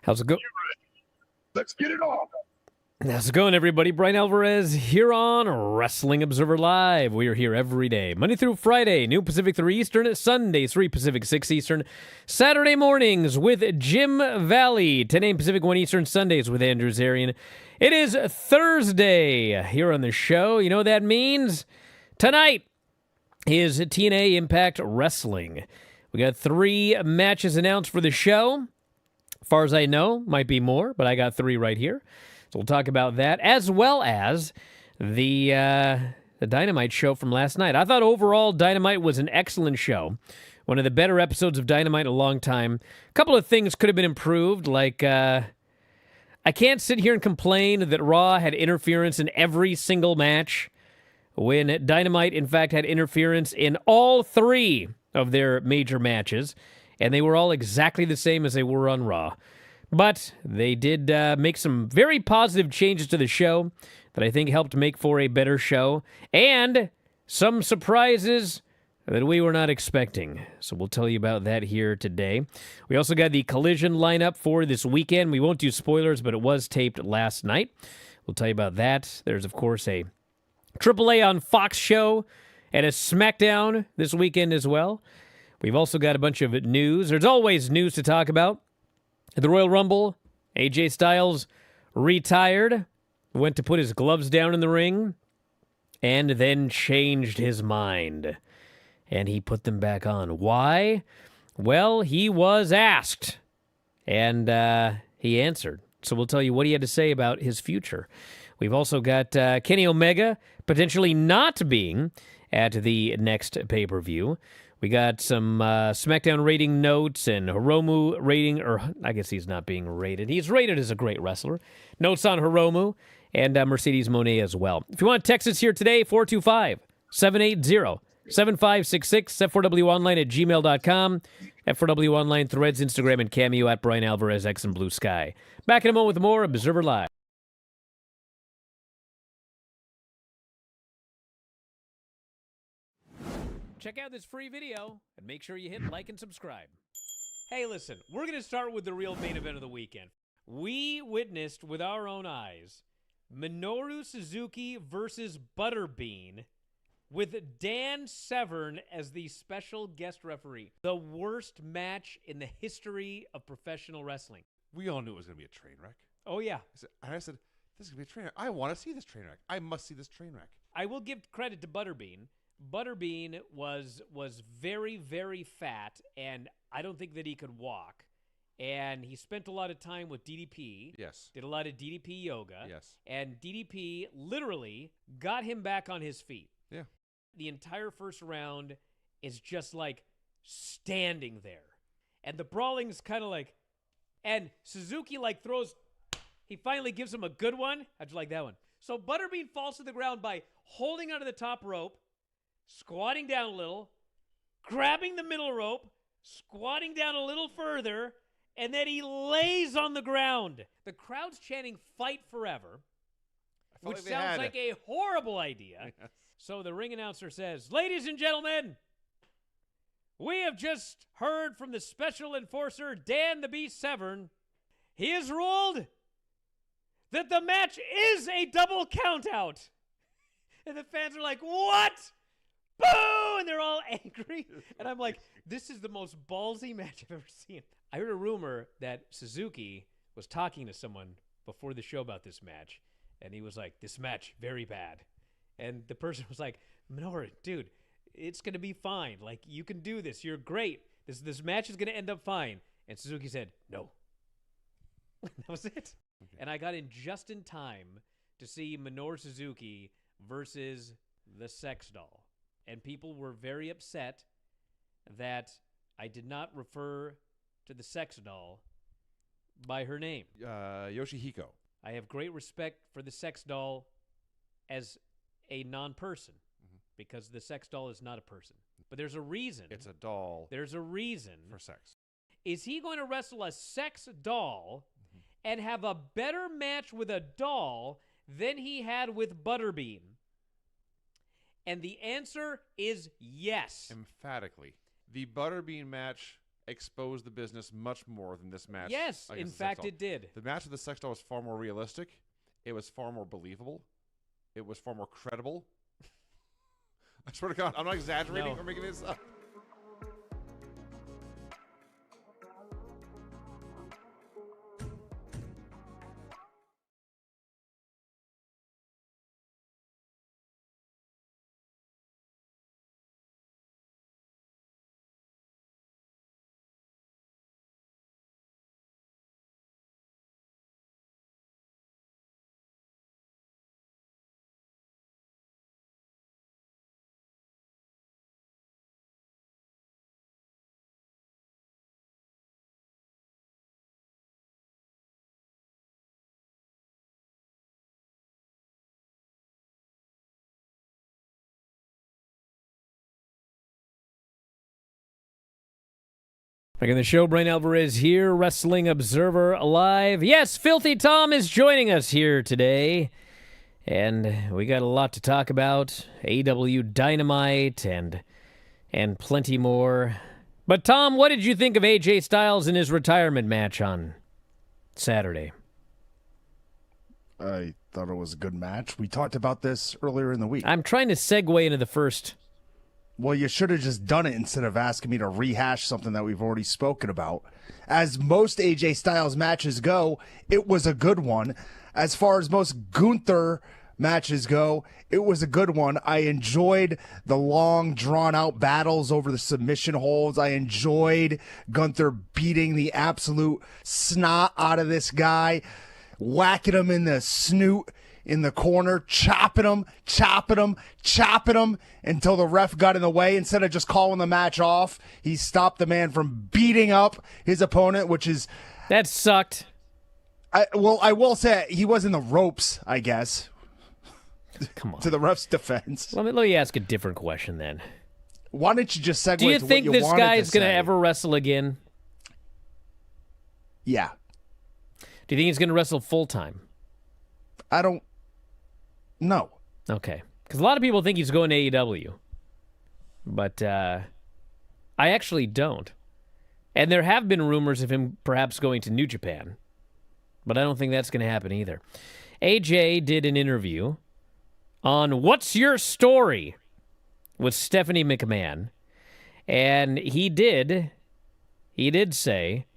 How's it go? Let's get it on. How's it going, everybody? Bryan Alvarez here on Wrestling Observer Live. We are here every day, Monday through Friday, noon Pacific, 3 Eastern, Sunday, 3 Pacific, 6 Eastern, Saturday mornings with Jim Valley, 10 a.m. Pacific, 1 Eastern, Sundays with Andrew Zarian. It is Thursday here on the show. You know what that means? Tonight is TNA Impact Wrestling. We got 3 matches announced for the show. As far as I know, might be more, but I got 3 right here. So we'll talk about that, as well as the Dynamite show from last night. I thought overall Dynamite was an excellent show. One of the better episodes of Dynamite in a long time. A couple of things could have been improved, like I can't sit here and complain that Raw had interference in every single match, when Dynamite, in fact, had interference in all 3 of their major matches, and they were all exactly the same as they were on Raw. But they did make some very positive changes to the show that I think helped make for a better show, and some surprises that we were not expecting. So we'll tell you about that here today. We also got the Collision lineup for this weekend. We won't do spoilers, but it was taped last night. We'll tell you about that. There's, of course, a AAA on Fox show and a SmackDown this weekend as well. We've also got a bunch of news. There's always news to talk about. At the Royal Rumble, AJ Styles retired, went to put his gloves down in the ring, and then changed his mind. And he put them back on. Why? Well, he was asked, and he answered. So we'll tell you what he had to say about his future. We've also got Kenny Omega potentially not being at the next pay-per-view. We got some SmackDown rating notes and Hiromu rating, or I guess he's not being rated. He's rated as a great wrestler. Notes on Hiromu and Mercedes Moné as well. If you want to text us here today, 425-780-7566, F4WOnline at gmail.com, F4W Online, Threads, Instagram, and Cameo at Bryan Alvarez, X and Blue Sky. Back in a moment with more Observer Live. Check out this free video and make sure you hit like and subscribe. Hey, listen, we're going to start with the real main event of the weekend. We witnessed with our own eyes Minoru Suzuki versus Butterbean with Dan Severn as the special guest referee. The worst match in the history of professional wrestling. We all knew it was going to be a train wreck. Oh, yeah. I said, this is going to be a train wreck. I want to see this train wreck. I must see this train wreck. I will give credit to Butterbean. Butterbean was very, very fat, and I don't think that he could walk. And he spent a lot of time with DDP. Yes. Did a lot of DDP yoga. Yes. And DDP literally got him back on his feet. Yeah. The entire first round is just like standing there. And the brawling's kind of like, and Suzuki like throws, he finally gives him a good one. How'd you like that one? So Butterbean falls to the ground by holding onto the top rope, squatting down a little, grabbing the middle rope, squatting down a little further, and then he lays on the ground. The crowd's chanting "Fight Forever," which sounds like a horrible idea. Yes. So the ring announcer says, "Ladies and gentlemen, we have just heard from the special enforcer, Dan the Beast Severn. He has ruled that the match is a double countout." And the fans are like, "What? Boo!" And they're all angry. And I'm like, this is the most ballsy match I've ever seen. I heard a rumor that Suzuki was talking to someone before the show about this match. And he was like, this match, very bad. And the person was like, Minoru, dude, it's going to be fine. Like, you can do this. You're great. This match is going to end up fine. And Suzuki said, no. That was it. Okay. And I got in just in time to see Minoru Suzuki versus the Sex Doll. And people were very upset that I did not refer to the Sex Doll by her name. Yoshihiko. I have great respect for the Sex Doll as a non-person, because the Sex Doll is not a person. But there's a reason. It's a doll. There's a reason. For sex. Is he going to wrestle a sex doll and have a better match with a doll than he had with Butterbean? And the answer is yes. Emphatically. The Butterbean match exposed the business much more than this match. Yes, in against the fact, sex doll. it did. The match with the sex doll was far more realistic. It was far more believable. It was far more credible. I swear to God, I'm not exaggerating or making this up. Back in the show, Bryan Alvarez here, Wrestling Observer Live. Yes, Filthy Tom is joining us here today. And we got a lot to talk about. AEW Dynamite and plenty more. But Tom, what did you think of AJ Styles in his retirement match on Saturday? I thought it was a good match. We talked about this earlier in the week. I'm trying to segue into the first. Well, you should have just done it instead of asking me to rehash something that we've already spoken about. As most AJ Styles matches go, it was a good one. As far as most Gunther matches go, it was a good one. I enjoyed the long, drawn-out battles over the submission holds. I enjoyed Gunther beating the absolute snot out of this guy, whacking him in the snoot in the corner, chopping him until the ref got in the way. Instead of just calling the match off, he stopped the man from beating up his opponent, which is... That sucked. I will say he was in the ropes, I guess. Come on. To the ref's defense. Let me ask a different question then. Why don't you just segue Do you to think what you this wanted guy to is going to say? ever wrestle again? Yeah. Do you think he's going to wrestle full-time? I don't know. Okay. Because a lot of people think he's going to AEW. But I actually don't. And there have been rumors of him perhaps going to New Japan. But I don't think that's going to happen either. AJ did an interview on What's Your Story with Stephanie McMahon. And he did say,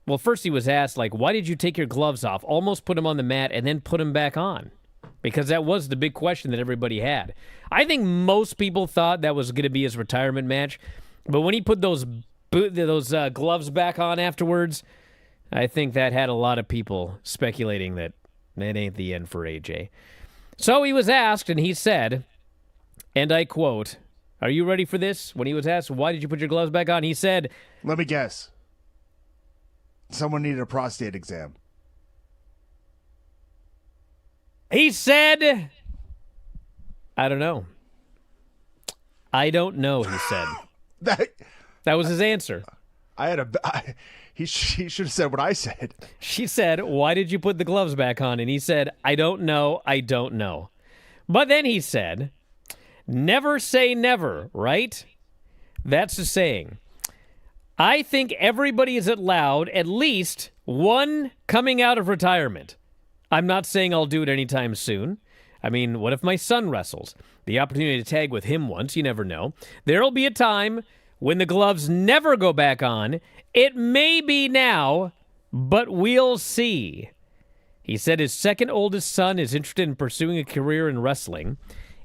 well, first he was asked, like, why did you take your gloves off? Almost put him on the mat and then put him back on. Because that was the big question that everybody had. I think most people thought that was going to be his retirement match. But when he put those gloves back on afterwards, I think that had a lot of people speculating that it ain't the end for AJ. So he was asked, and he said, and I quote, are you ready for this? When he was asked, why did you put your gloves back on? He said, Let me guess. Someone needed a prostate exam. He said, I don't know. I don't know, he said. That was his answer. He should have said what I said. She said, why did you put the gloves back on? And he said, I don't know. But then he said, never say never, right? That's the saying. I think everybody is allowed at least one coming out of retirement. I'm not saying I'll do it anytime soon. I mean, what if my son wrestles? The opportunity to tag with him once, you never know. There'll be a time when the gloves never go back on. It may be now, but we'll see. He said his second oldest son is interested in pursuing a career in wrestling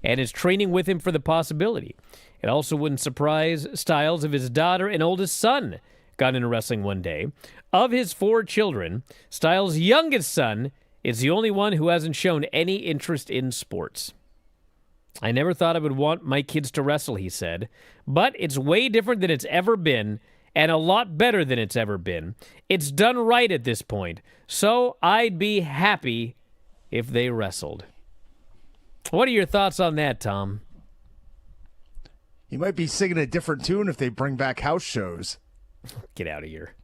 and is training with him for the possibility. It also wouldn't surprise Styles if his daughter and oldest son got into wrestling one day. Of his 4 children, Styles' youngest son is the only one who hasn't shown any interest in sports. I never thought I would want my kids to wrestle, he said, but it's way different than it's ever been and a lot better than it's ever been. It's done right at this point, so I'd be happy if they wrestled. What are your thoughts on that, Tom? You might be singing a different tune if they bring back house shows. Get out of here.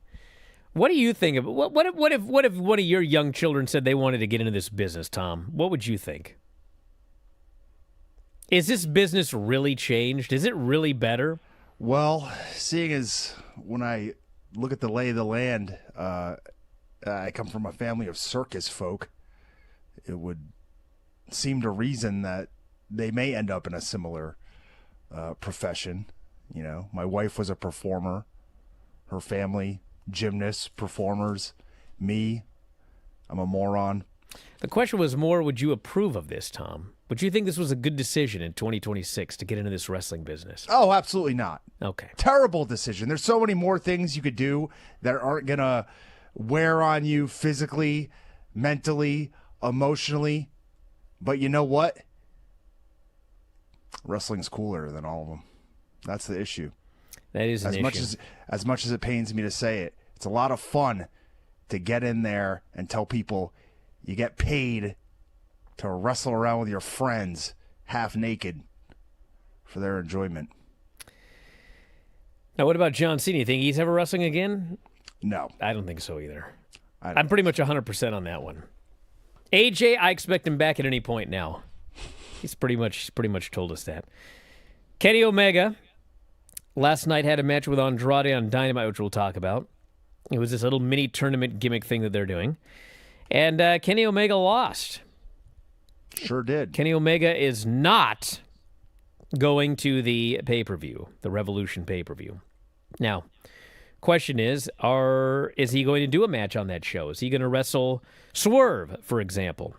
What do you think of what if one of your young children said they wanted to get into this business, Tom? What would you think? Is this business really changed? Is it really better? Well, seeing as when I look at the lay of the land, I come from a family of circus folk, it would seem to reason that they may end up in a similar profession. You know, my wife was a performer, her family, gymnasts, performers, me, I'm a moron. The question was more, would you approve of this, Tom? Would you think this was a good decision in 2026 to get into this wrestling business? Oh, absolutely not. Okay. Terrible decision. There's so many more things you could do that aren't going to wear on you physically, mentally, emotionally. But you know what? Wrestling's cooler than all of them. That's the issue. That is an issue. As much as it pains me to say it, it's a lot of fun to get in there and tell people you get paid to wrestle around with your friends half naked for their enjoyment. Now, what about John Cena? You think he's ever wrestling again? No. I don't think so either. I'm I'm pretty much 100% on that one. AJ, I expect him back at any point now. He's pretty much told us that. Kenny Omega last night had a match with Andrade on Dynamite, which we'll talk about. It was this little mini tournament gimmick thing that they're doing. And Kenny Omega lost. Sure did. Kenny Omega is not going to the pay-per-view, the Revolution pay-per-view. Now, question is he going to do a match on that show? Is he going to wrestle Swerve, for example,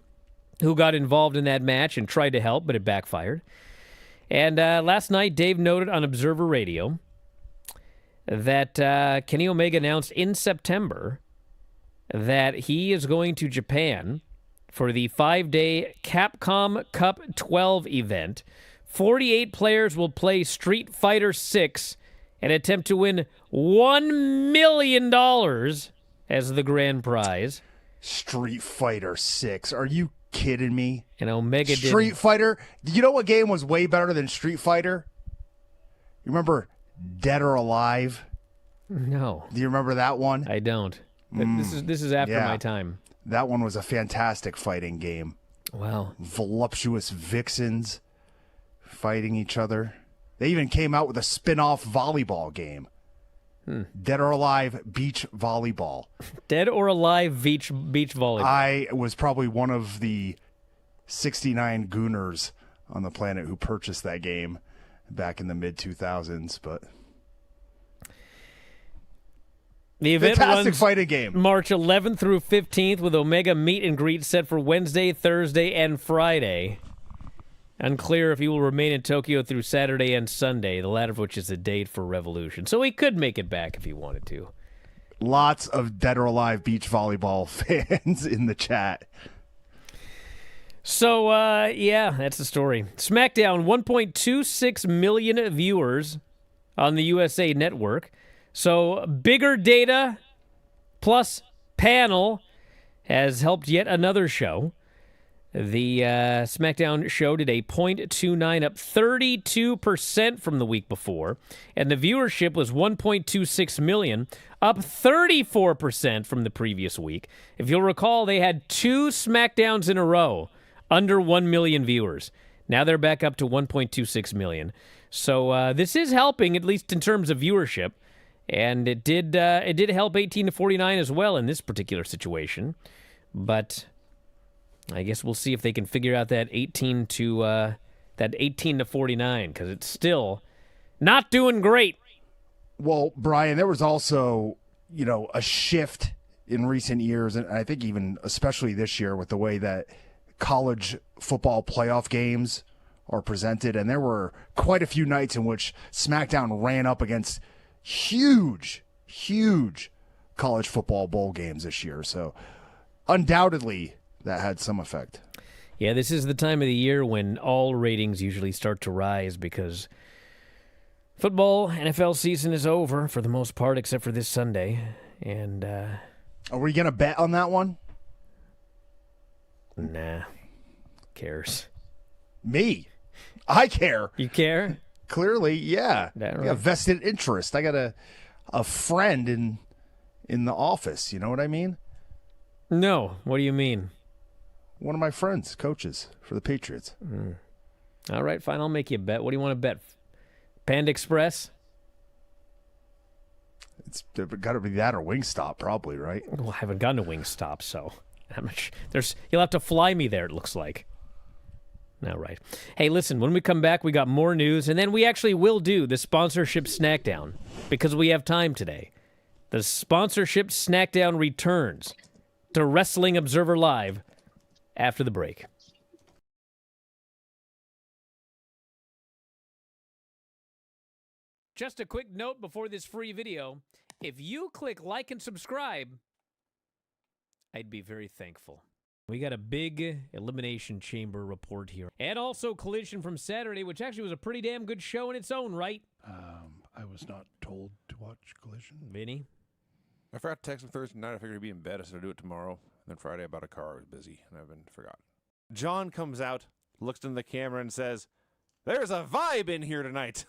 who got involved in that match and tried to help, but it backfired? And last night, Dave noted on Observer Radio that Kenny Omega announced in September that he is going to Japan for the 5-day Capcom Cup 12 event. 48 players will play Street Fighter 6 and attempt to win $1 million as the grand prize. Street Fighter 6. Are you kidding me? And Omega did. Street Fighter. You know what game was way better than Street Fighter? You remember Dead or Alive? No. Do you remember that one? I don't. This is after my time. That one was a fantastic fighting game. Wow. Voluptuous vixens fighting each other. They even came out with a spin-off volleyball game. Dead or Alive Beach Volleyball. Dead or Alive beach volleyball. I was probably one of the 69 gooners on the planet who purchased that game back in the mid-2000s, but the event fantastic runs fighting game. March 11th through 15th with Omega meet and greet set for Wednesday, Thursday, and Friday. Unclear if he will remain in Tokyo through Saturday and Sunday, the latter of which is the date for Revolution. So he could make it back if he wanted to. Lots of Dead or Alive beach volleyball fans in the chat. So, yeah, that's the story. SmackDown, 1.26 million viewers on the USA Network. So bigger data plus panel has helped yet another show. The SmackDown show did a .29, up 32% from the week before, and the viewership was 1.26 million, up 34% from the previous week. If you'll recall, they had 2 SmackDowns in a row under 1 million viewers. Now they're back up to 1.26 million. So this is helping, at least in terms of viewership, and it did help 18 to 49 as well in this particular situation, but I guess we'll see if they can figure out that 18 to 49, because it's still not doing great. Well, Brian, there was also, a shift in recent years, and I think even especially this year with the way that college football playoff games are presented, and there were quite a few nights in which SmackDown ran up against huge college football bowl games this year. So undoubtedly that had some effect. Yeah, this is the time of the year when all ratings usually start to rise because football, NFL season is over for the most part, except for this Sunday. And are we going to bet on that one? Nah. Cares. Me? I care. You care? Clearly, yeah. That right? I got vested interest. I got a friend in the office. You know what I mean? No. What do you mean? One of my friends, coaches for the Patriots. All right, fine. I'll make you a bet. What do you want to bet? Panda Express? It's got to be that or Wingstop, probably, right? Well, I haven't gone to Wingstop, so you'll have to fly me there, it looks like. All right. Hey, listen, when we come back, we got more news, and then we actually will do the sponsorship snack down because we have time today. The sponsorship snack down returns to Wrestling Observer Live after the break. Just a quick note before this free video. If you click like and subscribe, I'd be very thankful. We got a big Elimination Chamber report here. And also Collision from Saturday, which actually was a pretty damn good show in its own right. I was not told to watch Collision. Vinny? I forgot to text him Thursday night. I figured he'd be in bed. I said I'd do it tomorrow. And then Friday I bought a car. I was busy, and I've been forgot. John comes out, looks into the camera, and says, "There's a vibe in here tonight."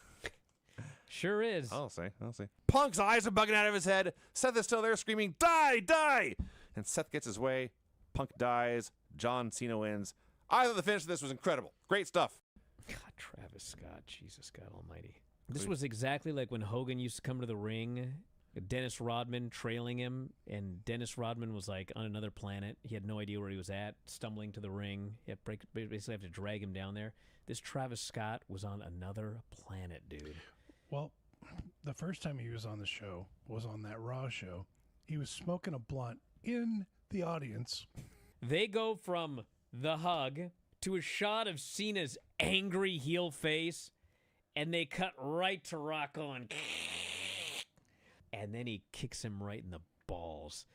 Sure is. I'll say. Punk's eyes are bugging out of his head. Seth is still there screaming, "Die, die!" And Seth gets his way. Punk dies. John Cena wins. I thought the finish of this was incredible. Great stuff. God, Travis Scott. Jesus God almighty. This was exactly like when Hogan used to come to the ring, Dennis Rodman trailing him, and Dennis Rodman was like on another planet. He had no idea where he was at, stumbling to the ring. He had basically have to drag him down there. This Travis Scott was on another planet, dude. Well, the first time he was on the show was on that Raw show. He was smoking a blunt in the audience. They go from the hug to a shot of Cena's angry heel face, and they cut right to Rock on. And then he kicks him right in the balls.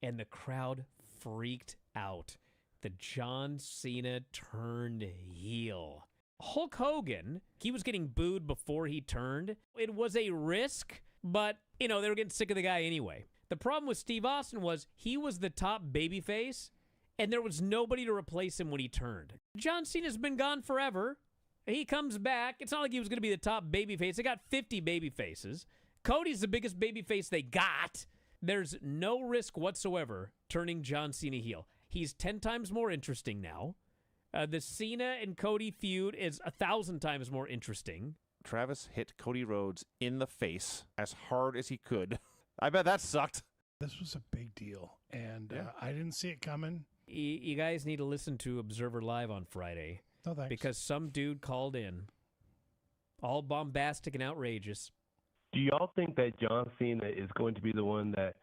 And the crowd freaked out. The John Cena turned heel. Hulk Hogan, he was getting booed before he turned. It was a risk, but, they were getting sick of the guy anyway. The problem with Steve Austin was he was the top babyface, and there was nobody to replace him when he turned. John Cena's been gone forever. He comes back. It's not like he was going to be the top babyface. They got 50 babyfaces. Cody's the biggest babyface they got. There's no risk whatsoever turning John Cena heel. He's 10 times more interesting now. The Cena and Cody feud is 1,000 times more interesting. Travis hit Cody Rhodes in the face as hard as he could. I bet that sucked. This was a big deal, and Yeah. I didn't see it coming. You guys need to listen to Observer Live on Friday No thanks. because some dude called in, all bombastic and outrageous. Do y'all think that John Cena is going to be the one that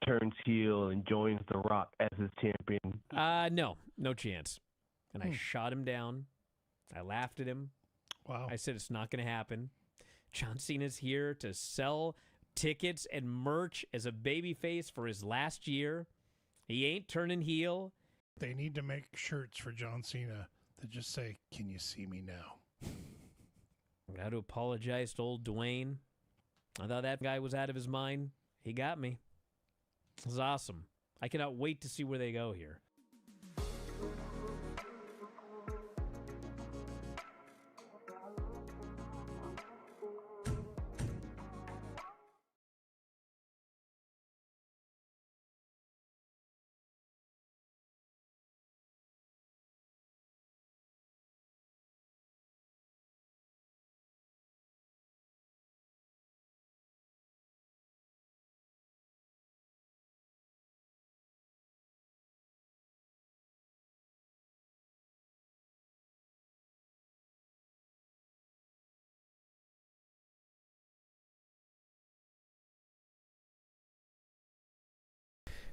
turns heel and joins The Rock as his champion? No chance. And I shot him down. I laughed at him. Wow. I said it's not going to happen. John Cena's here to sell tickets and merch as a babyface for his last year. He ain't turning heel. They need to make shirts for John Cena that just say, "Can you see me now?" I got to apologize to old Dwayne. I thought that guy was out of his mind. He got me. It was awesome. I cannot wait to see where they go here.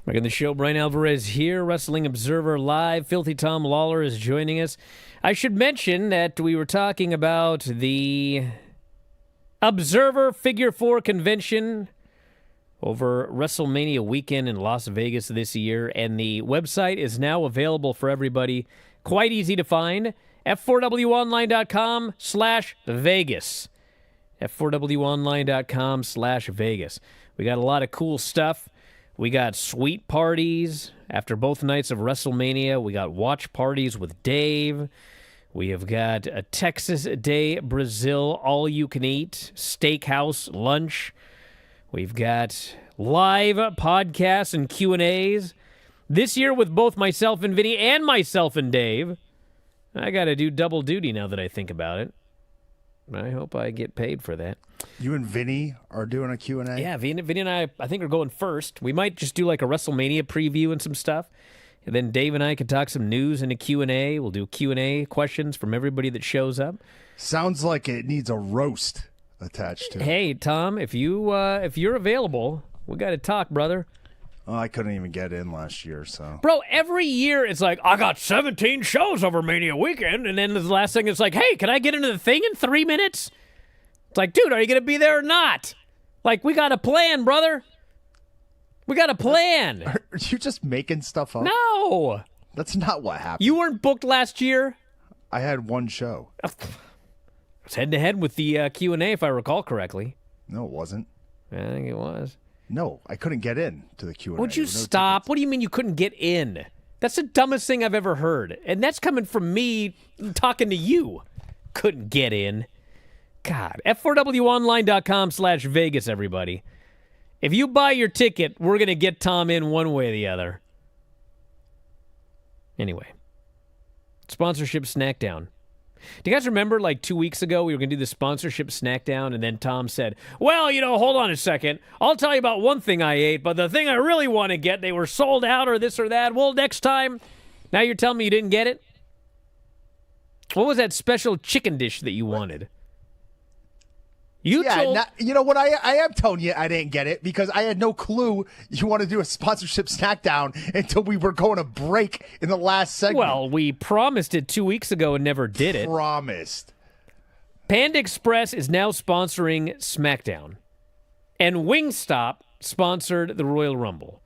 Back in the show, Bryan Alvarez here, Wrestling Observer Live. Filthy Tom Lawler is joining us. I should mention that we were talking about the Observer Figure 4 convention over WrestleMania weekend in Las Vegas this year, and the website is now available for everybody. Quite easy to find. F4WOnline.com/Vegas. F4WOnline.com/Vegas. We got a lot of cool stuff. We got suite parties after both nights of WrestleMania. We got watch parties with Dave. We have got a Texas Day Brazil all-you-can-eat steakhouse lunch. We've got live podcasts and Q&As. This year with both myself and Vinny and myself and Dave. I got to do double duty now that I think about it. I hope I get paid for that. You and Vinny are doing a Q&A? Yeah, Vinny and I think, are going first. We might just do like a WrestleMania preview and some stuff. And then Dave and I can talk some news in a Q&A. We'll do Q&A questions from everybody that shows up. Sounds like it needs a roast attached to it. Hey, Tom, if you're available, we got to talk, brother. Oh, I couldn't even get in last year, so. Bro, every year it's like, I got 17 shows over Mania weekend, and then the last thing is like, hey, can I get into the thing in 3 minutes? It's like, dude, are you going to be there or not? Like, we got a plan, brother. We got a plan. Are you just making stuff up? No. That's not what happened. You weren't booked last year? I had one show. It's head-to-head with the Q&A, if I recall correctly. No, it wasn't. I think it was. No, I couldn't get in to the Q&A. Would you There were no stop? tickets. What do you mean you couldn't get in? That's the dumbest thing I've ever heard. And that's coming from me talking to you. Couldn't get in. God. F4WOnline.com/Vegas, everybody. If you buy your ticket, we're going to get Tom in one way or the other. Anyway. Sponsorship snack down. Do you guys remember, like 2 weeks ago, we were going to do the sponsorship snack down, and then Tom said, well, hold on a second. I'll tell you about one thing I ate, but the thing I really want to get, they were sold out or this or that. Well, next time. Now you're telling me you didn't get it? What was that special chicken dish that you wanted? You know what? I am telling you I didn't get it because I had no clue you want to do a sponsorship snack down until we were going to break in the last segment. Well, we promised it 2 weeks ago and never did it. Promised. Panda Express is now sponsoring SmackDown, and Wingstop sponsored the Royal Rumble.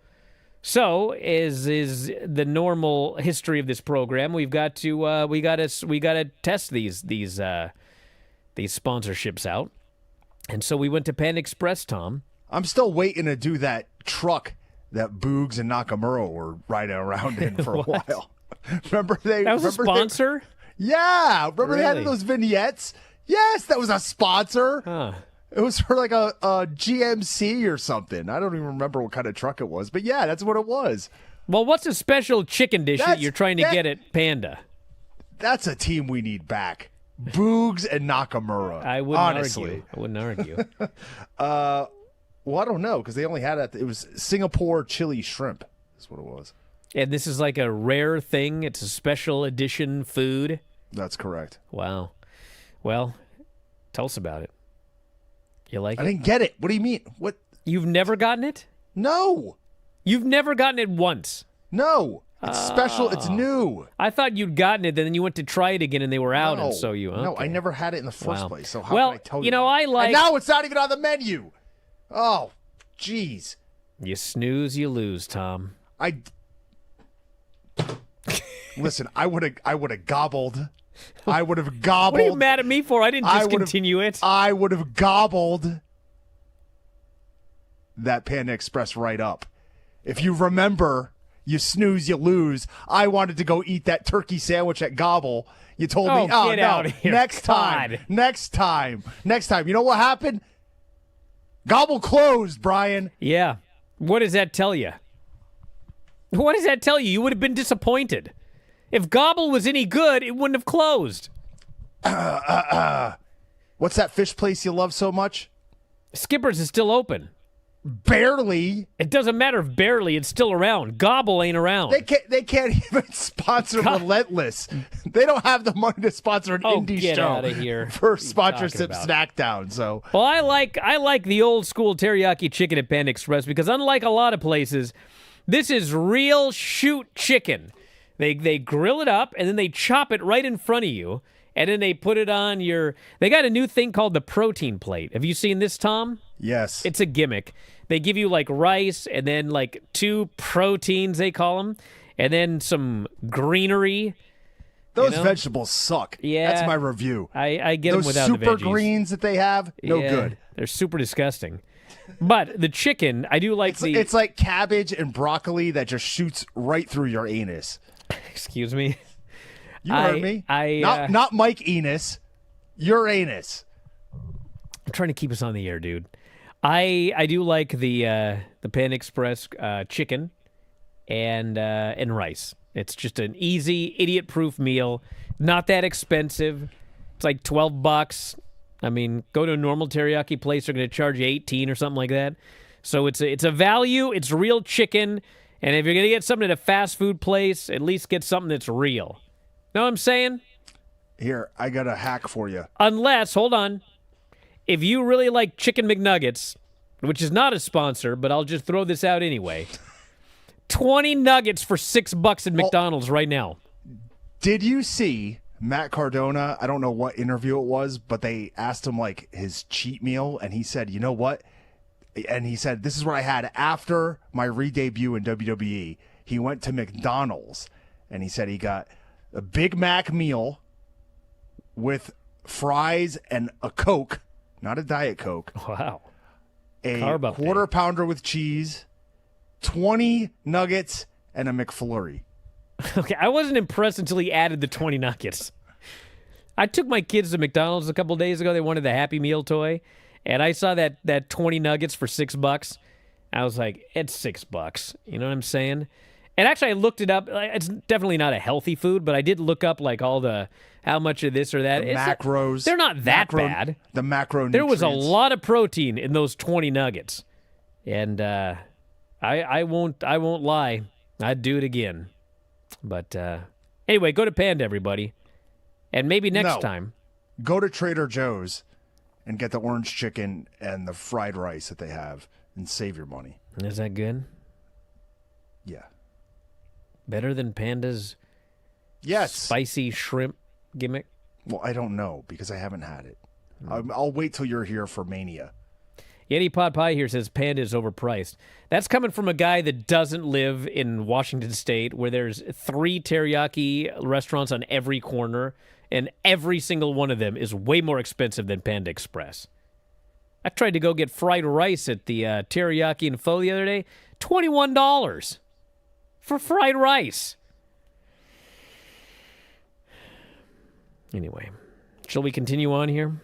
So, as is the normal history of this program, we've got to we got to test these sponsorships out. And so we went to Panda Express, Tom. I'm still waiting to do that truck that Boogs and Nakamura were riding around in for a while. Remember they? That was a sponsor? Yeah. Remember they Really? had those vignettes? Yes, that was a sponsor. Huh. It was for like a GMC or something. I don't even remember what kind of truck it was. But yeah, that's what it was. Well, what's a special chicken dish that That's- you're trying to get at Panda? That's a team we need back. Boogs and Nakamura. I wouldn't honestly. argue. I wouldn't argue. Well, I don't know because they only had it was Singapore chili shrimp. Is what it was. And this is like a rare thing. It's a special edition food. That's correct. Wow. Well, tell us about it. You like I it? didn't get it. What do you mean? What? You've never gotten it? No. You've never gotten it once. No. It's special. It's new. I thought you'd gotten it, and then you went to try it again, and they were out, No. and so you. No, okay. I never had it in the first Wow. place. So how Well, can I tell you? you know, that? I like- And now it's not even on the menu. Oh, jeez. You snooze, you lose, Tom. Listen. I would have gobbled. I would have gobbled. What are you mad at me for? I didn't I would've- discontinue it. I would have gobbled that Panda Express right up. If you remember, you snooze, you lose. I wanted to go eat that turkey sandwich at Gobble. You told me, Oh, oh, get no, out of here. next time, God. next time, next time. You know what happened? Gobble closed, Brian. Yeah. What does that tell you? What does that tell you? You would have been disappointed. If Gobble was any good, it wouldn't have closed. What's that fish place you love so much? Skipper's is still open. Barely. It doesn't matter if barely, it's still around. Gobble ain't around. They can't even sponsor Relentless. They don't have the money to sponsor an Oh, indie get show outta here. for What are you sponsorship talking about? Snackdown. So Well, I like the old school teriyaki chicken at Panda Express because unlike a lot of places, this is real shoot chicken. They grill it up and then they chop it right in front of you and then they put it on your. They got a new thing called the protein plate. Have you seen this, Tom? yes, It's a gimmick. They give you like rice and then like 2 proteins, they call them, and then some greenery. those know? vegetables suck. Yeah. That's my review. I get them Those without super the veggies. greens that they have, no Yeah, good. They're super disgusting. But the chicken, I do like the. It's like cabbage and broccoli that just shoots right through your anus. Excuse me. You heard me. Not Mike Enos, your anus. I'm trying to keep us on the air, dude. I do like the Pan Express chicken and rice. It's just an easy, idiot-proof meal. Not that expensive. It's like $12. I mean, go to a normal teriyaki place, they're going to charge you $18 or something like that. So it's a value, it's real chicken, and if you're going to get something at a fast food place, at least get something that's real. Know what I'm saying? Here, I got a hack for you. Unless, hold on, if you really like Chicken McNuggets, which is not a sponsor, but I'll just throw this out anyway, 20 nuggets for $6 at McDonald's right now. Did you see Matt Cardona? I don't know what interview it was, but they asked him like his cheat meal, and he said, you know what? And he said, this is what I had after my re-debut in WWE. He went to McDonald's, and he said he got a Big Mac meal with fries and a Coke, not a Diet Coke. Wow. A Carb up quarter day. pounder with cheese, 20 nuggets, and a McFlurry. Okay, I wasn't impressed until he added the 20 nuggets. I took my kids to McDonald's a couple days ago. They wanted the Happy Meal toy, and I saw that 20 nuggets for $6. I was like, it's $6. You know what I'm saying? And actually, I looked it up. It's definitely not a healthy food, but I did look up like all the how much of this or that. The macros. They're not that bad. The macro There was a nutrients. lot of protein in those 20 nuggets, and I won't lie. I'd do it again. But anyway, go to Panda, everybody, and maybe next time. Go to Trader Joe's and get the orange chicken and the fried rice that they have and save your money. Is that good? Yeah. Better than Panda's Yes. spicy shrimp gimmick? Well, I don't know because I haven't had it. I'll wait till you're here for Mania. Yeti Pot Pie here says Panda is overpriced. That's coming from a guy that doesn't live in Washington State where there's 3 teriyaki restaurants on every corner, and every single one of them is way more expensive than Panda Express. I tried to go get fried rice at the teriyaki and pho the other day. $21 for fried rice. Anyway, shall we continue on here?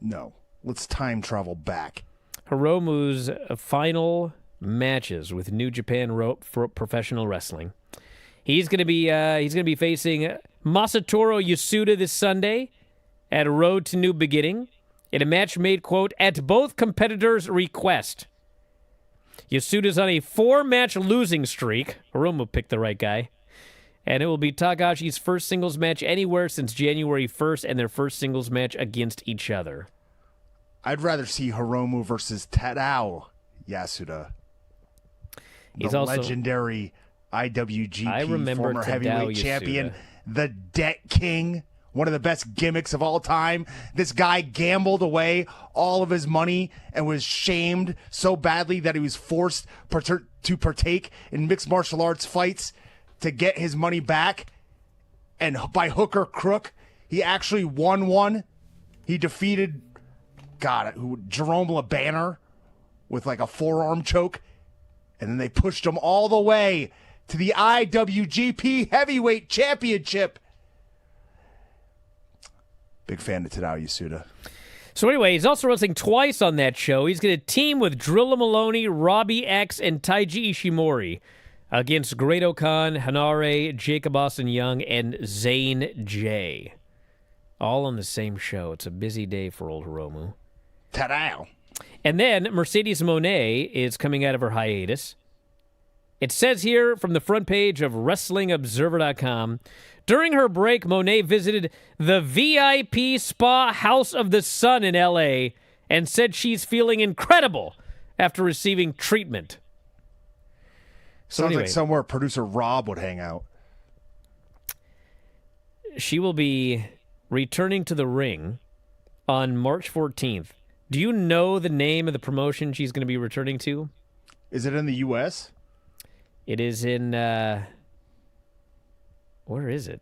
No. Let's time travel back. Hiromu's final matches with New Japan for Professional Wrestling. He's going to be facing Masatoru Yasuda this Sunday at Road to New Beginning in a match made, quote, at both competitors' request. Yasuda's on a 4-match losing streak. Hiromu picked the right guy. And it will be Takahashi's first singles match anywhere since January 1st and their first singles match against each other. I'd rather see Hiromu versus Tadao Yasuda. He's the also legendary IWGP I remember former Tadao heavyweight Yasuda. champion, the Debt King, one of the best gimmicks of all time. This guy gambled away all of his money and was shamed so badly that he was forced to partake in mixed martial arts fights to get his money back. And by hook or crook, he actually won one. He defeated Jerome LeBanner with like a forearm choke. And then they pushed him all the way to the IWGP Heavyweight Championship. Big fan of Tadao Yasuda. So anyway, he's also wrestling twice on that show. He's going to team with Drilla Maloney, Robbie X, and Taiji Ishimori against Great Khan, Hanare, Jacob Austin Young, and Zane J. All on the same show. It's a busy day for old Hiromu. Tadao. And then Mercedes Moné is coming out of her hiatus. It says here from the front page of WrestlingObserver.com, during her break, Moné visited the VIP Spa House of the Sun in L.A. and said she's feeling incredible after receiving treatment. Sounds like somewhere producer Rob would hang out. She will be returning to the ring on March 14th. Do you know the name of the promotion she's going to be returning to? Is it in the U.S.? It is in, where is it?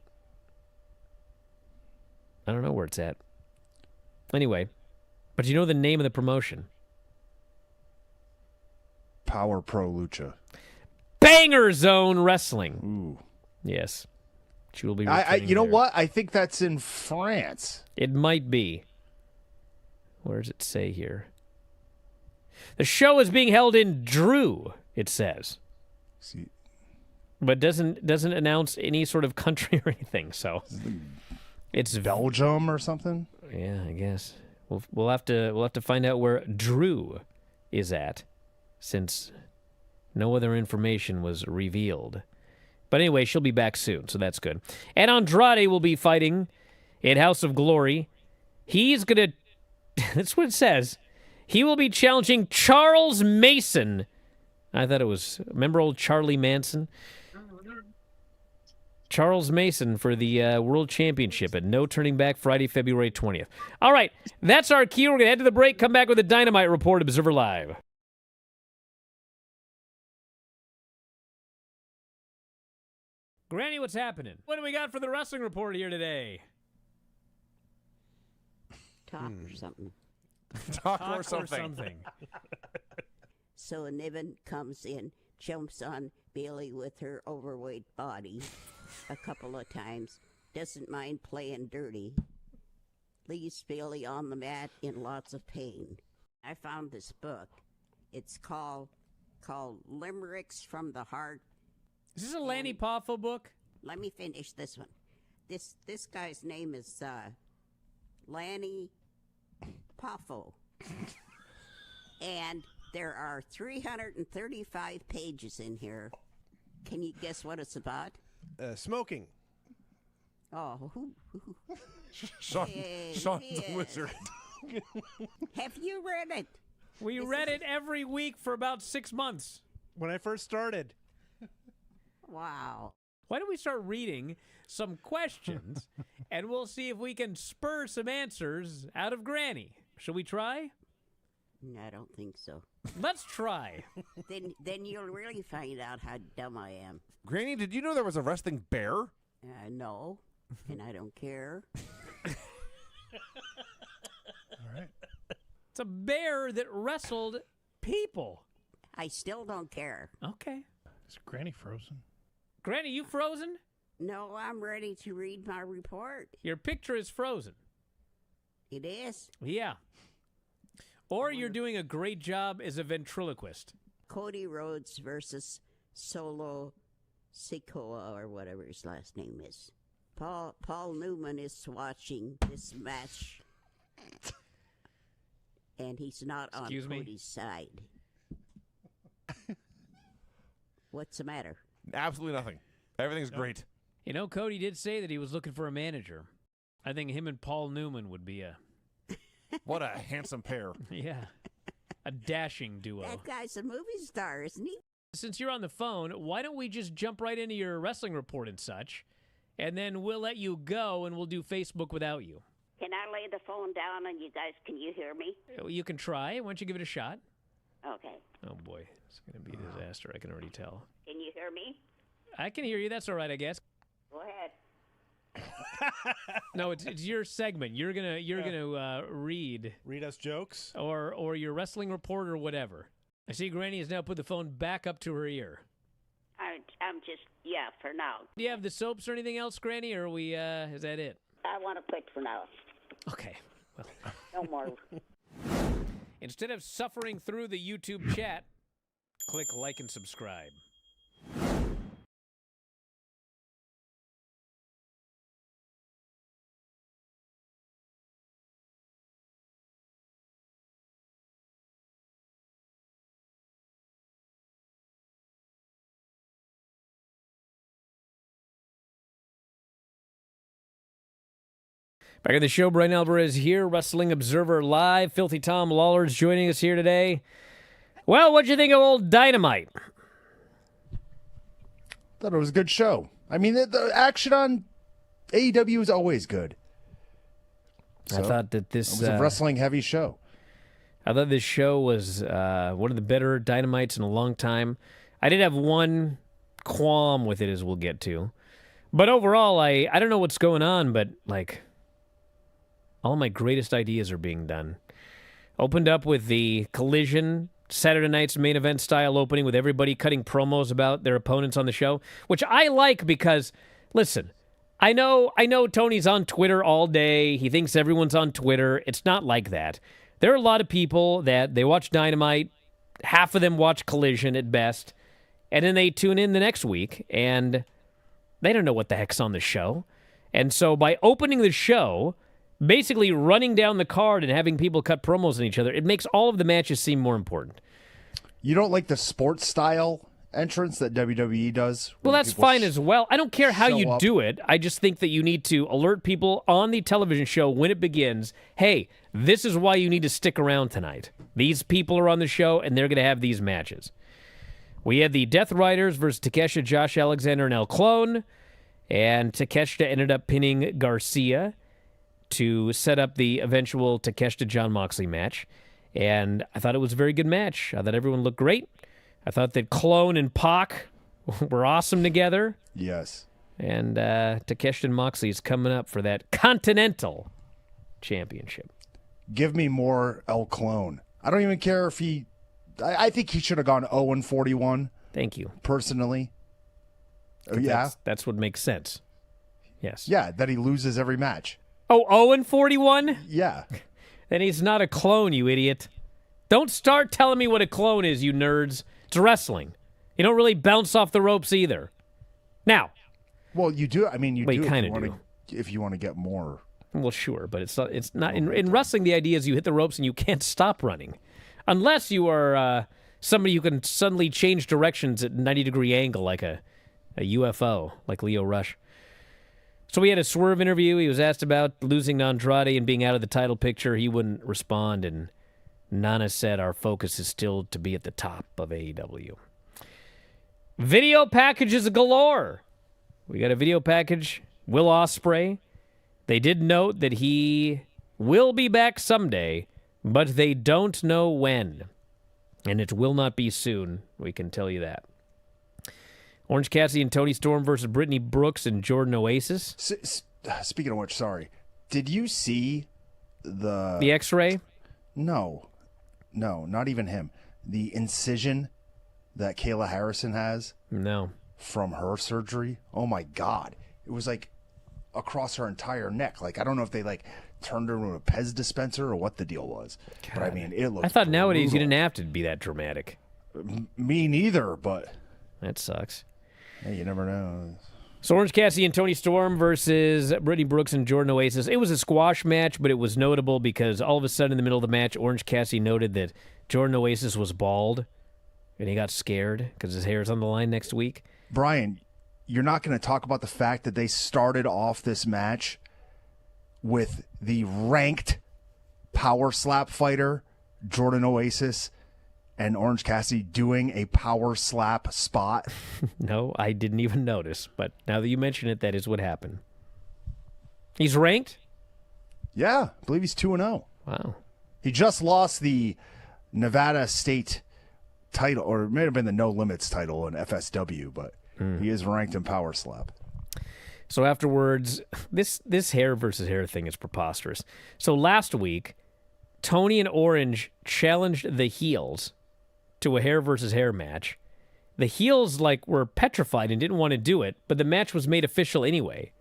I don't know where it's at. Anyway, but you know the name of the promotion? Power Pro Lucha. Banger Zone Wrestling. Ooh. Yes. She will be returning you know there. what? I think that's in France. It might be. Where does it say here? The show is being held in Drew, it says. See, But doesn't announce any sort of country or anything, so It's Belgium or something. Yeah, I guess we'll have to find out where Drew is at, since no other information was revealed. But anyway, she'll be back soon, so that's good. And Andrade will be fighting in House of Glory. He's gonna. That's what it says. He will be challenging Charles Mason. I thought it was. Remember old Charlie Manson? Charles Mason for the World Championship at No Turning Back, Friday, February 20th. All right, that's our cue. We're going to head to the break, come back with a Dynamite Report, Observer Live. Granny, what's happening? What do we got for the Wrestling Report here today? Talk or something. Talk or something. So Niven comes in, jumps on Bailey with her overweight body a couple of times, doesn't mind playing dirty, leaves Bailey on the mat in lots of pain. I found this book. It's called Limericks from the Heart. Is this a Lanny Poffo book? Let me finish this one. This guy's name is Lanny Poffo. And there are 335 pages in here. Can you guess what it's about? Smoking. Oh, Sean yeah. the Wizard. Have you read it? We read it every week for about 6 months. When I first started. Wow. Why don't we start reading some questions, and we'll see if we can spur some answers out of Granny. Shall we try? I don't think so. Let's try. Then you'll really find out how dumb I am. Granny, did you know there was a wrestling bear? No, and I don't care. All right. It's a bear that wrestled people. I still don't care. Okay. Is Granny frozen? Granny, you frozen? No, I'm ready to read my report. Your picture is frozen. It is. Yeah. Or you're doing a great job as a ventriloquist. Cody Rhodes versus Solo Sikoa, or whatever his last name is. Paul Newman is watching this match, and he's not on Cody's side. What's the matter? Absolutely nothing. Everything's great. You know, Cody did say that he was looking for a manager. I think him and Paul Newman would be a... What a handsome pair. Yeah. A dashing duo. That guy's a movie star, isn't he? Since you're on the phone, why don't we just jump right into your wrestling report and such, and then we'll let you go and we'll do Facebook without you. Can I lay the phone down and can you hear me? You can try. Why don't you give it a shot? Okay. Oh, boy. It's going to be a disaster. I can already tell. Can you hear me? I can hear you. That's all right, I guess. Go ahead. No, it's your segment. You're gonna read us jokes or your wrestling report or whatever. I see Granny has now put the phone back up to her ear. I'm just for now. Do you have the soaps or anything else, Granny, or is that it? I want to quit for now. Okay. Well, no more. Instead of suffering through the YouTube chat, click like and subscribe. Back in the show, Bryan Alvarez here, Wrestling Observer Live. Filthy Tom Lawler's joining us here today. Well, what'd you think of old Dynamite? Thought it was a good show. I mean, the action on AEW is always good. I thought that this it was a wrestling-heavy show. I thought this show was one of the better Dynamites in a long time. I did have one qualm with it, as we'll get to. But overall, I don't know what's going on, but, all my greatest ideas are being done. Opened up with the Collision Saturday night's main event style opening with everybody cutting promos about their opponents on the show, which I like because, listen, I know Tony's on Twitter all day. He thinks everyone's on Twitter. It's not like that. There are a lot of people that they watch Dynamite, half of them watch Collision at best, and then they tune in the next week, and they don't know what the heck's on the show. And so by opening the show, basically running down the card and having people cut promos on each other, it makes all of the matches seem more important. You don't like the sports style entrance that WWE does? Well, that's fine as well. I don't care how show you up. do it. I just think that you need to alert people on the television show when it begins, hey, this is why you need to stick around tonight. These people are on the show, and they're going to have these matches. We had the Death Riders versus Takeshita, Josh Alexander, and El Clone. And Takeshita ended up pinning Garcia to set up the eventual Takeshita-John Moxley match. And I thought it was a very good match. I thought everyone looked great. I thought that Clone and Pac were awesome together. Yes. And Takeshita and Moxley is coming up for that Continental Championship. Give me more El Clone. I don't even care if he... I think he should have gone 0-41. Thank you. Personally. Oh, But yeah? That's what makes sense. Yes. Yeah, that he loses every match. Oh, 0-41? Yeah. Then he's not a clone, you idiot. Don't start telling me what a clone is, you nerds. It's wrestling. You don't really bounce off the ropes either. Now. Well, you do. I mean, you Well, do you if kinda you, wanna, do. if you want to get more. Well, sure, but it's not in wrestling. The idea is you hit the ropes and you can't stop running, unless you are somebody who can suddenly change directions at 90-degree angle, like a UFO, like Leo Rush. So we had a Swerve interview. He was asked about losing to Andrade and being out of the title picture. He wouldn't respond, and Nana said our focus is still to be at the top of AEW. Video packages galore. We got a video package. Will Ospreay. They did note that he will be back someday, but they don't know when. And it will not be soon, we can tell you that. Orange Cassidy and Tony Storm versus Brittany Brooks and Jordan Oasis. Speaking of which, sorry. Did you see the X-ray? No, not even him. The incision that Kayla Harrison has No. from her surgery. Oh my God. It was like across her entire neck. Like, I don't know if they like turned her into a Pez dispenser or what the deal was. God. But I mean, it looked I thought nowadays you brutal. didn't have to be that dramatic. Me neither, but That sucks. hey, you never know. So Orange Cassidy and Tony Storm versus Brittany Brooks and Jordan Oasis. It was a squash match, but it was notable because all of a sudden in the middle of the match, Orange Cassidy noted that Jordan Oasis was bald, and he got scared because his hair is on the line next week. Brian, you're not going to talk about the fact that they started off this match with the ranked power slap fighter, Jordan Oasis, and Orange Cassidy doing a power slap spot. No, I didn't even notice, but now that you mention it, that is what happened. He's ranked? Yeah, I believe he's 2-0. Wow. He just lost the Nevada State title, or it may have been the No Limits title in FSW, but he is ranked in power slap. So afterwards, this hair versus hair thing is preposterous. So last week, Tony and Orange challenged the heels to a hair versus hair match. The heels were petrified and didn't want to do it, but the match was made official anyway.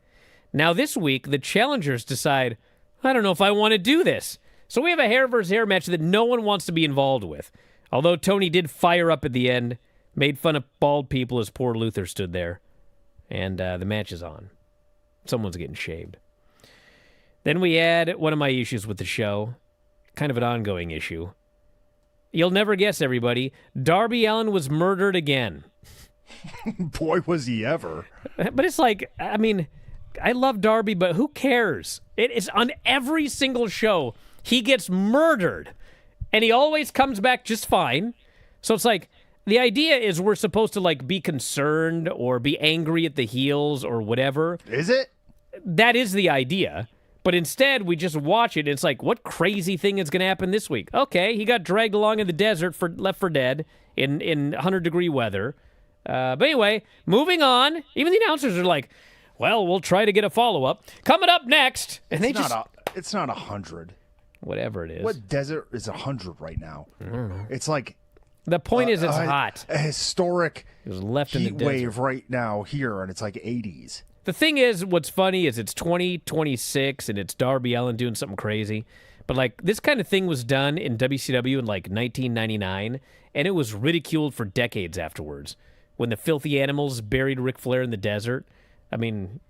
Now this week, the challengers decide, I don't know if I want to do this. So we have a hair versus hair match that no one wants to be involved with. Although Tony did fire up at the end, made fun of bald people as poor Luther stood there. And the match is on. Someone's getting shaved. Then we had one of my issues with the show, kind of an ongoing issue. You'll never guess, everybody. Darby Allin was murdered again. Boy, was he ever. But it's like, I mean, I love Darby, but who cares? It is on every single show. He gets murdered, and he always comes back just fine. So it's like, the idea is we're supposed to be concerned or be angry at the heels or whatever. Is it? That is the idea. But instead, we just watch it, and it's like, what crazy thing is going to happen this week? Okay, he got dragged along in the desert, left for dead in 100-degree weather. But anyway, moving on. Even the announcers are like, well, we'll try to get a follow-up. Coming up next. And It's not 100. Whatever it is. What desert is 100 right now? It's like The point is it's hot. a historic It was left in the heat desert. wave right now here, and it's like 80s. The thing is, what's funny is it's 2026 and it's Darby Allin doing something crazy. But this kind of thing was done in WCW in 1999, and it was ridiculed for decades afterwards. When the Filthy Animals buried Ric Flair in the desert. I mean,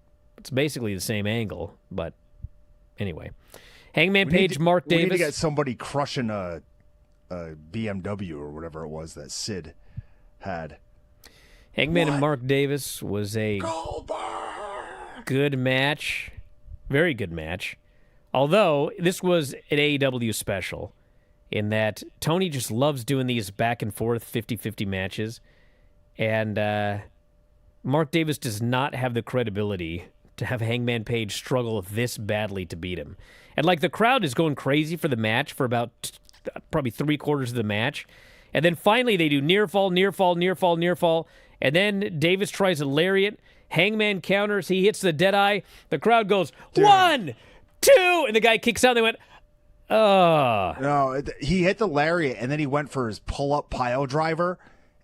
It's basically the same angle, but anyway. Hangman We need Page, to- Mark We need Davis. to get somebody crushing a BMW or whatever it was that Sid had. Hangman and Mark Davis was a good match. Very good match. Although, this was an AEW special in that Tony just loves doing these back and forth 50-50 matches. And Mark Davis does not have the credibility to have Hangman Page struggle this badly to beat him. And like the crowd is going crazy for the match for about probably 3/4 of the match. And then finally they do near fall. And then Davis tries a lariat. Hangman counters. He hits the Deadeye. The crowd goes, 1, 2. And the guy kicks out. And they went, oh. No, he hit the lariat, and then he went for his pull-up pile driver,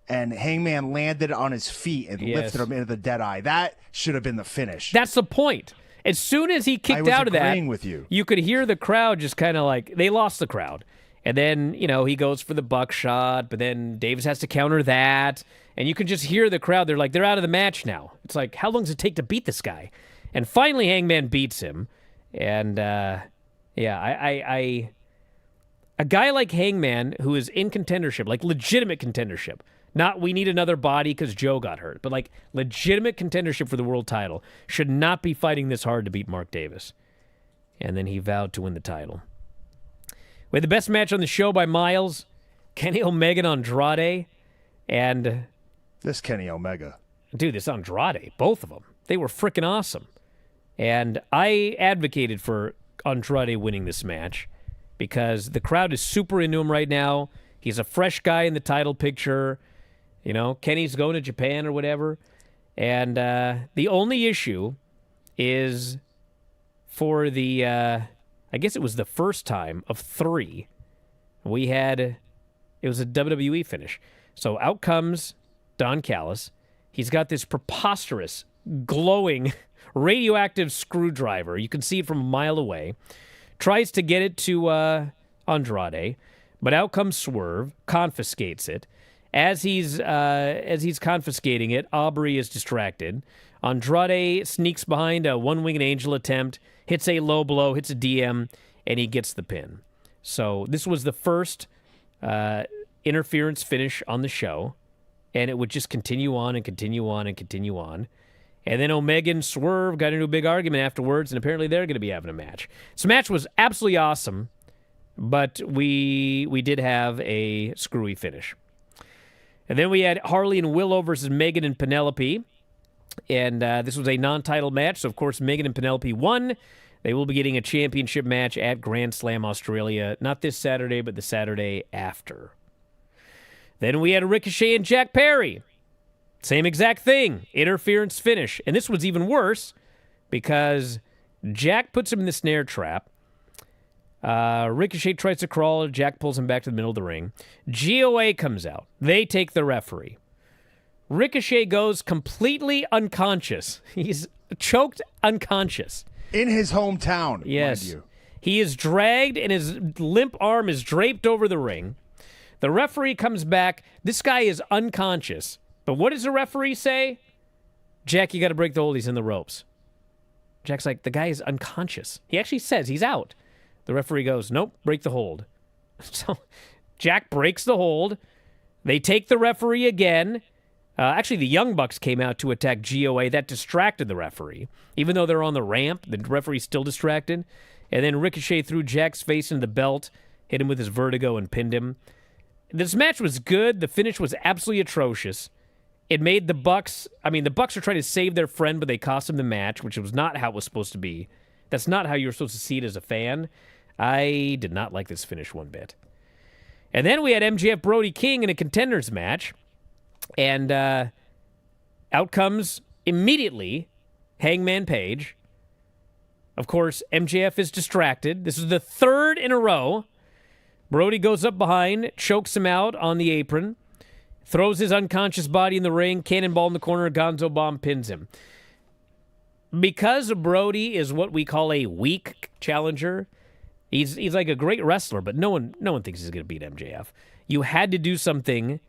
and Hangman landed on his feet and Yes. lifted him into the Deadeye. That should have been the finish. That's the point. As soon as he kicked was out of that, agreeing with you. could hear the crowd just kind of like, they lost the crowd. And then, he goes for the buckshot, but then Davis has to counter that. And you can just hear the crowd. They're out of the match now. It's like, how long does it take to beat this guy? And finally, Hangman beats him. And, a guy like Hangman who is in contendership, like legitimate contendership, not we need another body because Joe got hurt, but like legitimate contendership for the world title, should not be fighting this hard to beat Mark Davis. And then he vowed to win the title. We had the best match on the show by miles, Kenny Omega and Andrade. And, This Kenny Omega. dude, this Andrade, both of them, they were freaking awesome. And I advocated for Andrade winning this match because the crowd is super into him right now. He's a fresh guy in the title picture. Kenny's going to Japan or whatever. And the only issue is for the, I guess it was the first time of 3, it was a WWE finish. So out comes Don Callis. He's got this preposterous, glowing, radioactive screwdriver. You can see it from a mile away. Tries to get it to Andrade, but out comes Swerve, confiscates it. As he's confiscating it, Aubrey is distracted. Andrade sneaks behind a one-winged angel attempt, hits a low blow, hits a DM, and he gets the pin. So this was the first interference finish on the show, and it would just continue on and continue on and continue on. And then Omega and Swerve got into a big argument afterwards, and apparently they're going to be having a match. This match was absolutely awesome, but we did have a screwy finish. And then we had Harley and Willow versus Megan and Penelope. And this was a non-title match, so of course Megan and Penelope won. They will be getting a championship match at Grand Slam Australia, not this Saturday, but the Saturday after. Then we had Ricochet and Jack Perry. Same exact thing, interference finish. And this was even worse because Jack puts him in the snare trap. Ricochet tries to crawl. Jack pulls him back to the middle of the ring. GOA comes out. They take the referee. Ricochet goes completely unconscious. He's choked unconscious. In his hometown, Yes. mind you. He is dragged and his limp arm is draped over the ring. The referee comes back. This guy is unconscious. But what does the referee say? Jack, you got to break the hold. He's in the ropes. Jack's like, the guy is unconscious. He actually says he's out. The referee goes, nope, break the hold. So Jack breaks the hold. They take the referee again. Actually, the Young Bucks came out to attack GOA. That distracted the referee. Even though they're on the ramp, the referee's still distracted. And then Ricochet threw Jack's face into the belt, hit him with his vertigo, and pinned him. This match was good. The finish was absolutely atrocious. It made the Bucks are trying to save their friend, but they cost him the match, which was not how it was supposed to be. That's not how you were supposed to see it as a fan. I did not like this finish one bit. And then we had MJF Brody King in a contenders match. And out comes immediately Hangman Page. Of course, MJF is distracted. This is the third in a row. Brody goes up behind, chokes him out on the apron, throws his unconscious body in the ring, cannonball in the corner, Gonzo Bomb pins him. Because Brody is what we call a weak challenger, he's like a great wrestler, but no one thinks he's going to beat MJF. You had to do something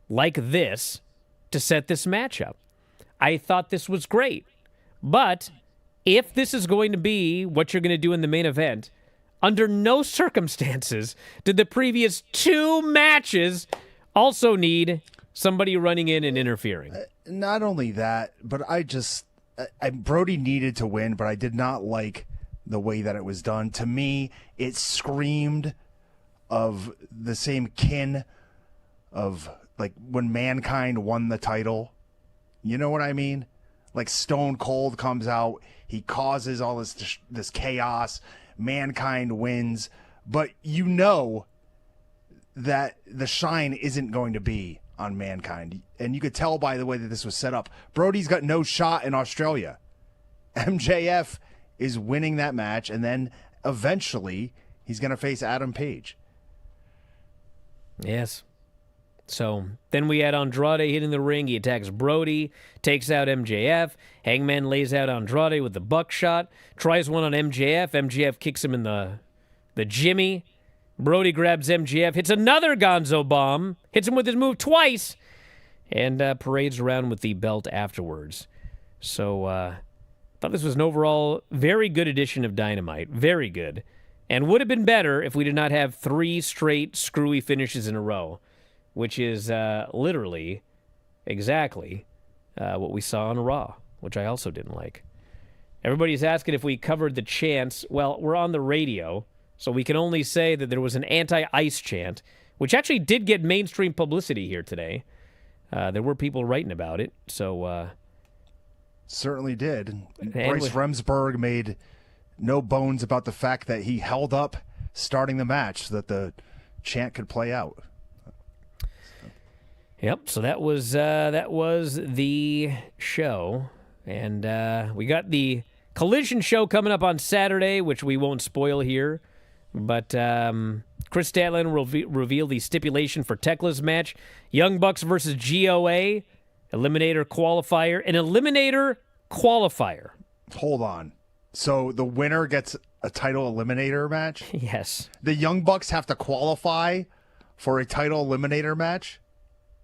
like this to set this match up. I thought this was great, but if this is going to be what you're going to do in the main event, under no circumstances did the previous 2 matches also need somebody running in and interfering. Not only that, but Brody needed to win, but I did not like the way that it was done. To me, it screamed of the same kin of like when Mankind won the title. You know what I mean? Like Stone Cold comes out, he causes all this chaos, Mankind wins, but you know that the shine isn't going to be on Mankind. And you could tell by the way that this was set up. Brody's got no shot in Australia. MJF is winning that match, and then eventually he's going to face Adam Page. Yes. So then we had Andrade hitting the ring. He attacks Brody, takes out MJF. Hangman lays out Andrade with the buckshot, tries one on MJF. MJF kicks him in the jimmy. Brody grabs MJF, hits another Gonzo bomb, hits him with his move twice, and parades around with the belt afterwards. So I thought this was an overall very good edition of Dynamite. Very good. And would have been better if we did not have 3 straight screwy finishes in a row, which is literally exactly what we saw on Raw, which I also didn't like. Everybody's asking if we covered the chants. Well, we're on the radio, so we can only say that there was an anti-ice chant, which actually did get mainstream publicity here today. There were people writing about it, so... Certainly did. Bryce Remsburg made no bones about the fact that he held up starting the match so that the chant could play out. Yep, so that was the show. And we got the Collision show coming up on Saturday, which we won't spoil here. But Chris Statlander will reveal the stipulation for Tekla's match. Young Bucks versus GOA. Eliminator qualifier. An eliminator qualifier. Hold on. So the winner gets a title eliminator match? Yes. The Young Bucks have to qualify for a title eliminator match?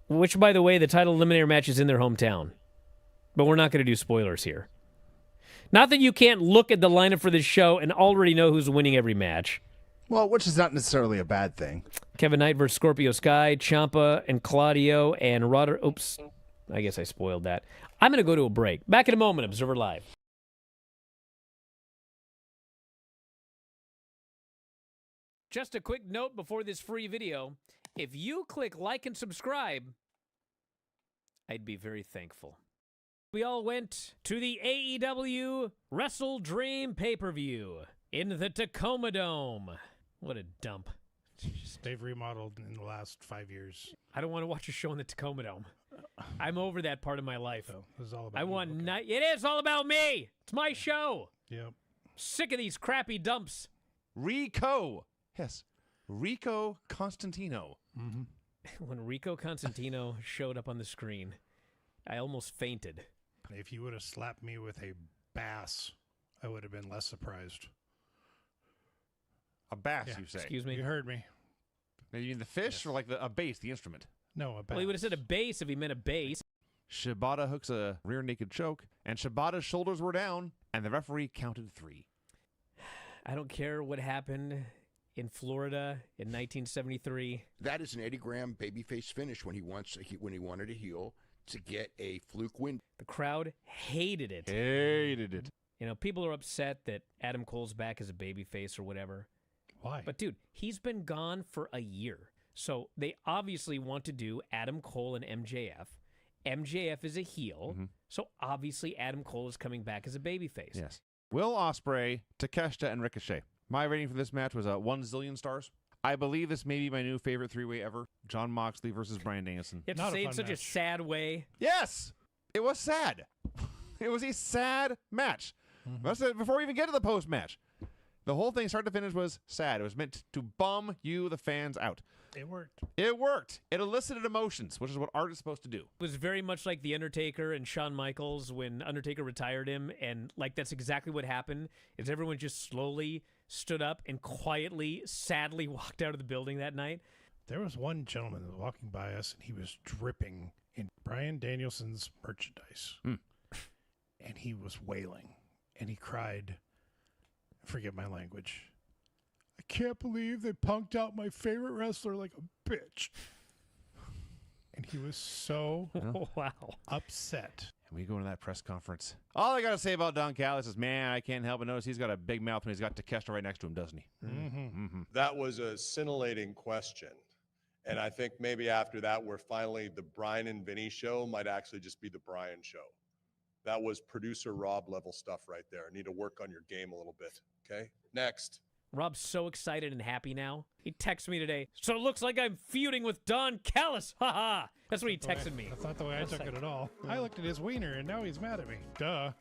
Which, by the way, the title eliminator match is in their hometown. But we're not going to do spoilers here. Not that you can't look at the lineup for this show and already know who's winning every match. Well, which is not necessarily a bad thing. Kevin Knight versus Scorpio Sky, Ciampa and Claudio and Rodder. Oops. I guess I spoiled that. I'm going to go to a break. Back in a moment, Observer Live. Just a quick note before this free video. If you click like and subscribe, I'd be very thankful. We all went to the AEW Wrestle Dream pay-per-view in the Tacoma Dome. What a dump. They've remodeled in the last 5 years. I don't want to watch a show in the Tacoma Dome. I'm over that part of my life. So this is all about I you, want okay. It is all about me. It's my show. Yep. Sick of these crappy dumps. Rico. Yes. Rico Constantino. Mm-hmm. When Rico Constantino showed up on the screen, I almost fainted. If you would have slapped me with a bass, I would have been less surprised. A bass, Yeah. you say? Excuse me? You heard me. Now, you mean the fish Yes. or like a bass, the instrument? No, a bass. Well, he would have said a bass if he meant a bass. Shibata hooks a rear naked choke, and Shibata's shoulders were down, and the referee counted 3. I don't care what happened in Florida in 1973. That is an Eddie Graham babyface finish when he wanted a heel to get a fluke win. The crowd hated it. Hated it. You know, people are upset that Adam Cole's back as a babyface or whatever. Why? But, dude, he's been gone for a year. So they obviously want to do Adam Cole and MJF. MJF is a heel. So obviously Adam Cole is coming back as a babyface. Yes. Will Ospreay, Takeshita, and Ricochet. My rating for this match was 1 zillion stars. I believe this may be my new favorite 3-way ever. John Moxley versus Bryan Danielson. You have Not to a say it fun in such a match. sad way. Yes! It was sad. It was a sad match. That's it, before we even get to the post-match. The whole thing, start to finish, was sad. It was meant to bum you, the fans, out. It worked. It worked. It elicited emotions, which is what art is supposed to do. It was very much like The Undertaker and Shawn Michaels when Undertaker retired him, and like that's exactly what happened, is everyone just slowly stood up and quietly, sadly walked out of the building that night. There was one gentleman that was walking by us, and he was dripping in Bryan Danielson's merchandise. And he was wailing. and he cried, I forget my language. I can't believe they punked out my favorite wrestler like a bitch. And he was so Wow. upset. And we go into that press conference. All I got to say about Don Callis is, man, I can't help but notice he's got a big mouth when he's got Takeshita right next to him, doesn't he? Mm-hmm. That was a scintillating question. And I think maybe after that, we're finally, the Bryan and Vinny show might actually just be the Bryan show. That was producer Rob level stuff right there. Need to work on your game a little bit. Okay. Next. Rob's so excited and happy now. He texted me today. So it looks like I'm feuding with Don Callis. Ha ha. That's what he texted me. That's not the way I took it at all. I looked at his wiener, and now he's mad at me. Duh.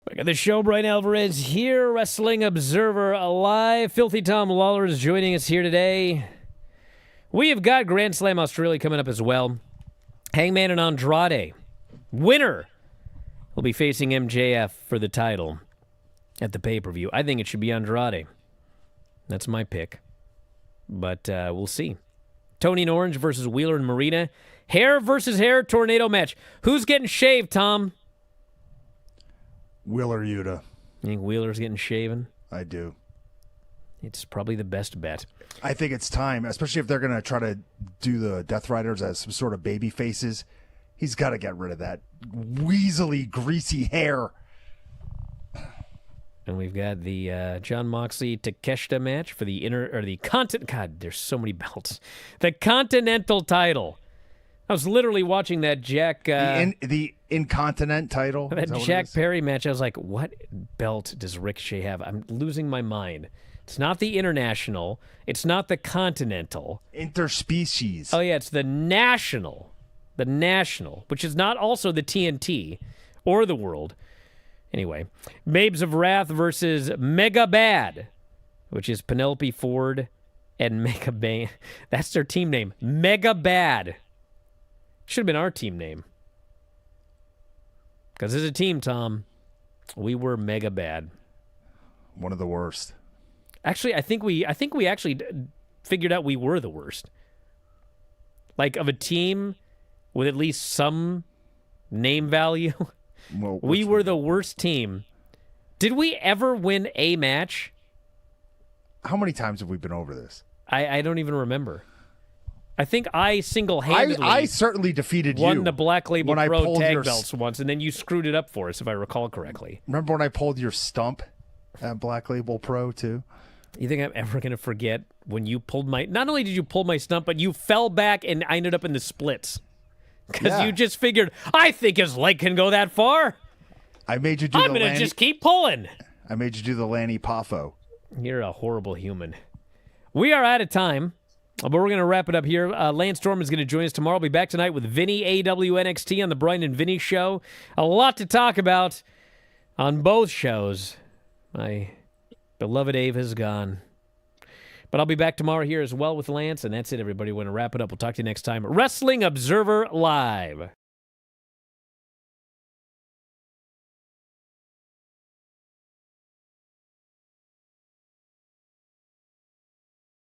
Back at the show, Bryan Alvarez here, Wrestling Observer Live. Filthy Tom Lawler is joining us here today. We have got Grand Slam Australia coming up as well. Hangman and Andrade. Winner will be facing MJF for the title at the pay-per-view. I think it should be Andrade. That's my pick. But we'll see. Tony and Orange versus Wheeler and Marina. Hair versus hair tornado match. Who's getting shaved, Tom? Wheeler Yuta. You think Wheeler's getting shaven? I do. It's probably the best bet. I think it's time, especially if they're going to try to do the Death Riders as some sort of baby faces. He's got to get rid of that weaselly, greasy hair. And we've got the John Moxley Takeshita match for the God, there's so many belts. The Continental title. I was literally watching that Jack... the Incontinent title. That Jack Perry match, I was like, what belt does Ricochet have? I'm losing my mind. It's not the International. It's not the Continental. Interspecies. Oh, yeah, it's the National. The National, which is not also the TNT or the World. Anyway, Babes of Wrath versus Mega Bad, which is Penelope Ford and Mega Bad. That's their team name. Mega Bad. Should have been our team name. Because as a team, Tom, we were mega bad. One of the worst. Actually, I think we actually figured out we were the worst. Like, of a team with at least some name value, Well, we were the worst team. Did we ever win a match? How many times have we been over this? I don't even remember. I think I single-handedly I certainly defeated won you the Black Label when I Pro pulled tag your belts once, and then you screwed it up for us, if I recall correctly. Remember when I pulled your stump at Black Label Pro, too? You think I'm ever going to forget when you pulled my... Not only did you pull my stump, but you fell back and I ended up in the splits. Because you just figured, I think his leg can go that far. I made you do I'm going to just keep pulling. I made you do the Lanny Poffo. You're a horrible human. We are out of time, but we're going to wrap it up here. Lance Storm is going to join us tomorrow. I'll be back tonight with Vinny, AW NXT on the Bryan and Vinny Show. A lot to talk about on both shows. My beloved Ava is gone. But I'll be back tomorrow here as well with Lance, and that's it, everybody. We're going to wrap it up. We'll talk to you next time. Wrestling Observer Live.